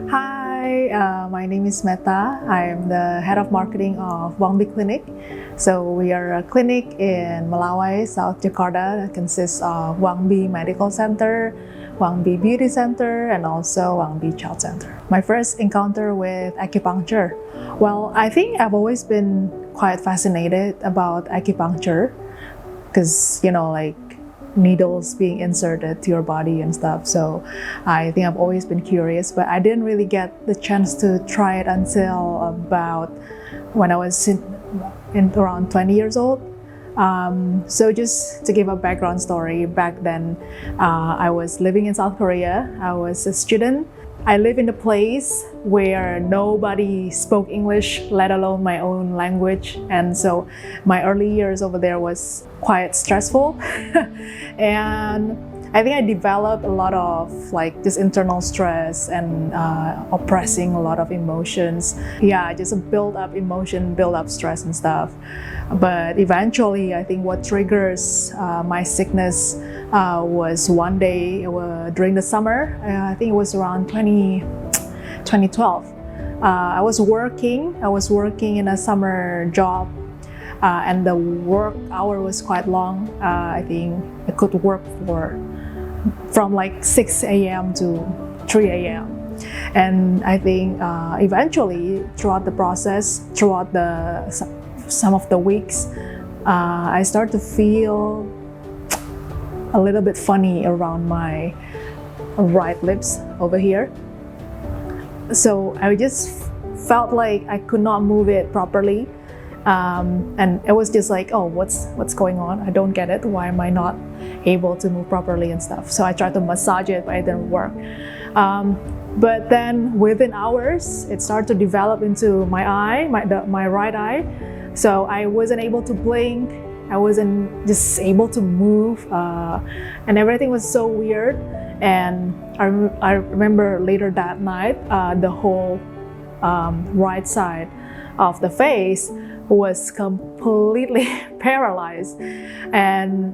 Hi, my name is Metta. I am the head of marketing of Wangbi Clinic. So we are a clinic in Melawai, South Jakarta that consists of Wangbi Medical Center, Wangbi Beauty Center, and also Wangbi Child Center. My first encounter with acupuncture. Well, I think I've always been quite fascinated about acupuncture because, like needles being inserted to your body and stuff. So I think I've always been curious, but I didn't really get the chance to try it until about when I was in around 20 years old. So just to give a background story, back then I was living in South Korea. I was a student. I live in a place where nobody spoke English, let alone my own language. And so my early years over there was quite stressful. And I think I developed a lot of this internal stress and oppressing a lot of emotions. Yeah, just a build up emotion, build up stress and stuff. But eventually, I think what triggers my sickness was one day during the summer. I think it was around 2012. I was working in a summer job. And the work hour was quite long. I think I could work from 6 a.m. to 3 a.m. And I think eventually, throughout the process, some of the weeks, I started to feel a little bit funny around my right lips over here. So I just felt like I could not move it properly. And it was just like, oh, what's going on? I don't get it. Why am I not able to move properly and stuff? So I tried to massage it, but it didn't work. But then within hours, it started to develop into my eye, my right eye. So I wasn't able to blink. I wasn't just able to move, and everything was so weird. And I remember later that night, the whole right side of the face was completely paralyzed. And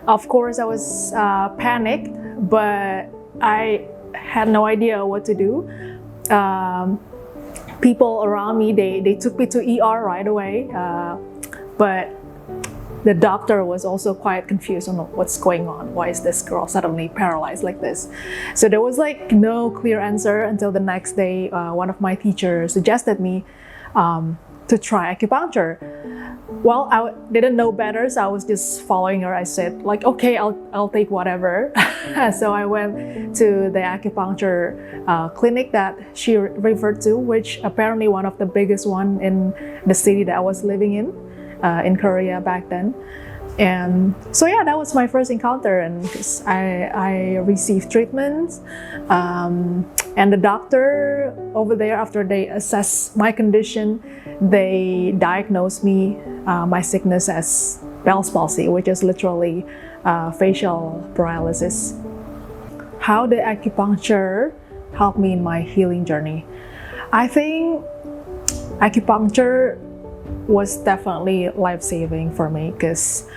of course I was panicked, but I had no idea what to do. People around me, they took me to ER right away, but the doctor was also quite confused on what's going on. Why is this girl suddenly paralyzed like this? So there was no clear answer until the next day. One of my teachers suggested me to try acupuncture. Well, I didn't know better, so I was just following her. I said okay, I'll take whatever. So I went to the acupuncture clinic that she referred to, which apparently one of the biggest one in the city that I was living in Korea back then. And so yeah, that was my first encounter, and I received treatments. And the doctor over there, after they assessed my condition, they diagnosed me my sickness as Bell's palsy, which is literally facial paralysis. How did acupuncture help me in my healing journey? I think acupuncture was definitely life-saving for me because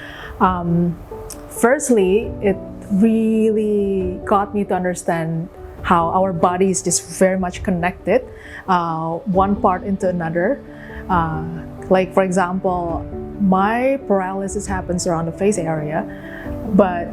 firstly, it really got me to understand how our body is just very much connected, one part into another. For example, my paralysis happens around the face area, but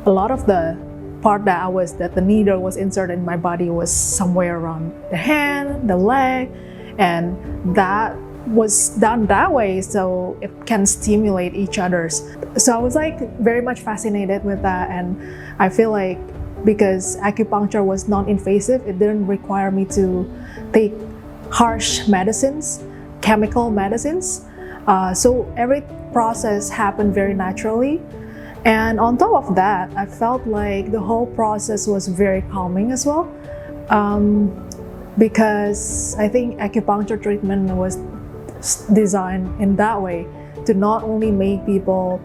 a lot of the part that the needle was inserted in my body was somewhere around the hand, the leg, and that was done that way so it can stimulate each other's. So I was very much fascinated with that, and I feel like because acupuncture was non-invasive, it didn't require me to take harsh medicines, chemical medicines. So every process happened very naturally. And on top of that, I felt like the whole process was very calming as well. Because I think acupuncture treatment was designed in that way to not only make people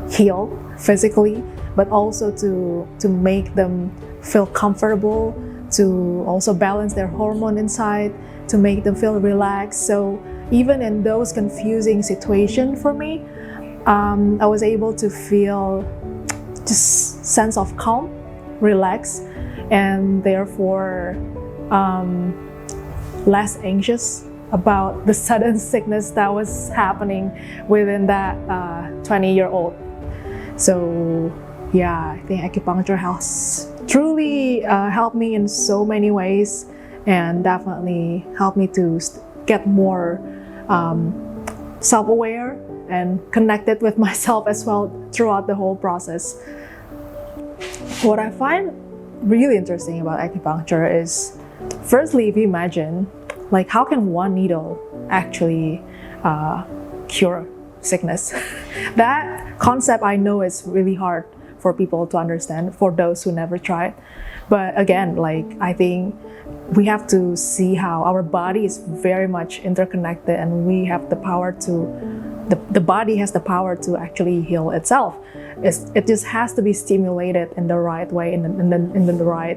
heal physically, but also to make them feel comfortable, to also balance their hormone inside, to make them feel relaxed. So even in those confusing situations for me, I was able to feel just sense of calm, relax, and therefore less anxious about the sudden sickness that was happening within that 20-year-old. So yeah, I think acupuncture has truly helped me in so many ways, and definitely helped me to get more self-aware and connected with myself as well throughout the whole process. What I find really interesting about acupuncture is, firstly, if you imagine, like, how can one needle actually cure sickness? That concept, I know, is really hard for people to understand, for those who never tried. But again, like, I think we have to see how our body is very much interconnected, and we have the power to, the body has the power to actually heal itself. It just has to be stimulated in the right way, in the right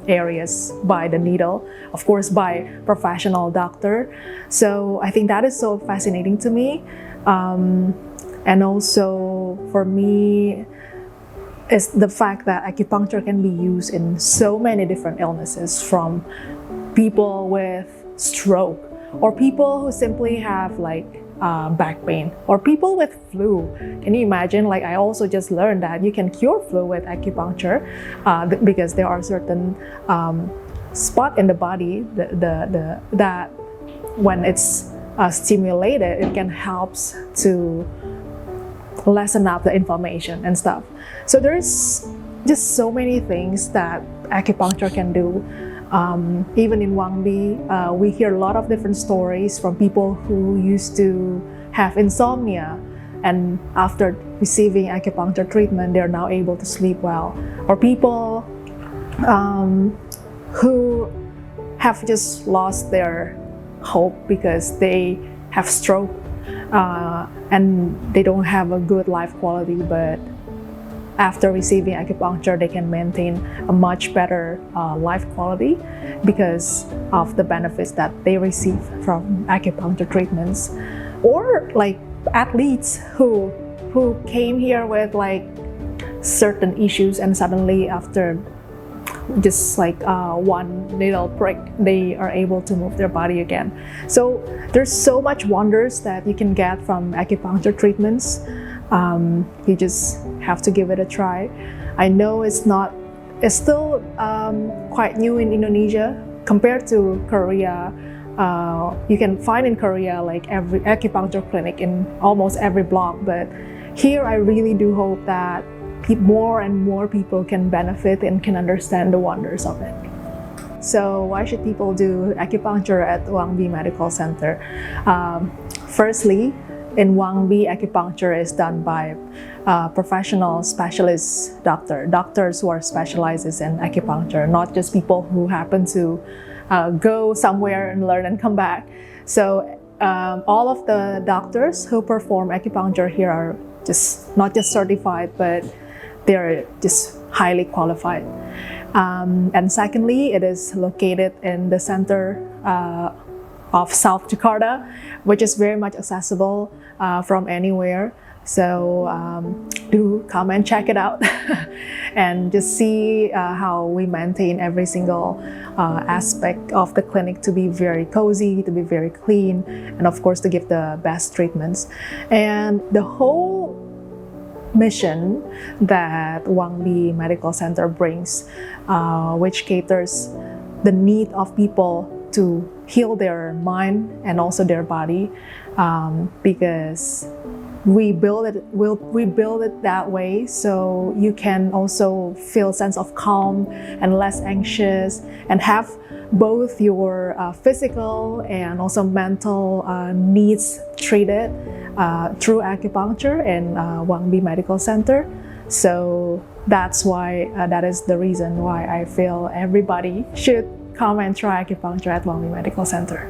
areas by the needle, of course, by professional doctor. So I think that is so fascinating to me. And also for me, is the fact that acupuncture can be used in so many different illnesses, from people with stroke, or people who simply have like back pain, or people with flu. Can you imagine? Like, I also just learned that you can cure flu with acupuncture because there are certain spot in the body that when it's stimulated, it can help to lessen up the inflammation and stuff. So there's just so many things that acupuncture can do. Even in Wangbi, we hear a lot of different stories from people who used to have insomnia, and after receiving acupuncture treatment, they're now able to sleep well. Or people who have just lost their hope because they have stroke and they don't have a good life quality, but after receiving acupuncture, they can maintain a much better life quality because of the benefits that they receive from acupuncture treatments. Or like athletes who came here with like certain issues, and suddenly after just like one little prick, they are able to move their body again. So there's so much wonders that you can get from acupuncture treatments. You just have to give it a try. I know it's still quite new in Indonesia compared to Korea. You can find in Korea like every acupuncture clinic in almost every block, but here I really do hope that more and more people can benefit and can understand the wonders of it. So why should people do acupuncture at Wangbi Medical Center? Firstly, in Wangbi, acupuncture is done by professional specialist doctors who are specialized in acupuncture, not just people who happen to go somewhere and learn and come back. So all of the doctors who perform acupuncture here are just not just certified, but they're just highly qualified. And secondly, it is located in the center of South Jakarta, which is very much accessible from anywhere. So do come and check it out and just see how we maintain every single aspect of the clinic to be very cozy, to be very clean, and of course to give the best treatments. And the whole mission that Wangbi Medical Center brings, which caters the need of people to heal their mind and also their body, because we build it that way so you can also feel a sense of calm and less anxious, and have both your physical and also mental needs treated through acupuncture in Wangbi Medical Center. So that's why that is the reason why I feel everybody should come and try acupuncture at Wangbi Medical Center.